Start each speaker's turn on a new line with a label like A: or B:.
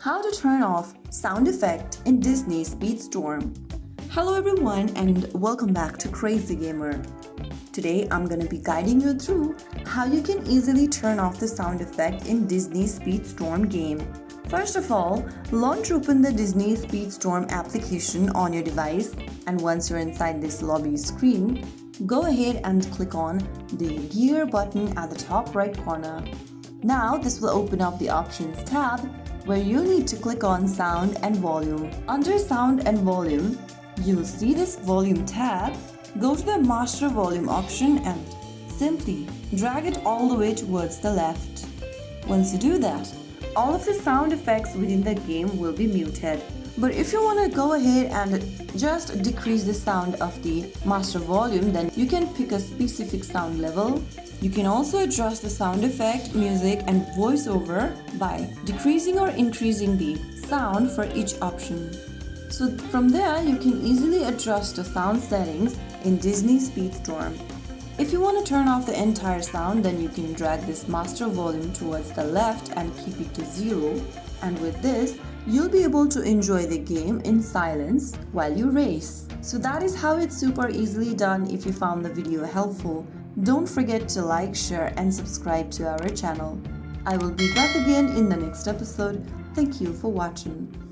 A: How to turn off sound effect in Disney Speedstorm. Hello everyone and welcome back to Crazy Gamer. Today I'm gonna be guiding you through how you can easily turn off the sound effect in Disney Speedstorm game. First of all, launch open the Disney Speedstorm application on your device, and once you're inside this lobby screen, go ahead and click on the gear button at the top right corner. Now this will open up the options tab where you'll need to click on sound and volume. Under sound and volume, you'll see this volume tab. Go to the master volume option and simply drag it all the way towards the left. Once you do that, all of the sound effects within the game will be muted. But if you want to go ahead and just decrease the sound of the master volume, then you can pick a specific sound level. You can also adjust the sound effect, music and voiceover by decreasing or increasing the sound for each option. So from there, you can easily adjust the sound settings in Disney Speedstorm. If you want to turn off the entire sound, then you can drag this master volume towards the left and keep it to 0. And with this, you'll be able to enjoy the game in silence while you race. So that is how it's super easily done. If you found the video helpful, don't forget to like, share and subscribe to our channel. I will be back again in the next episode. Thank you for watching.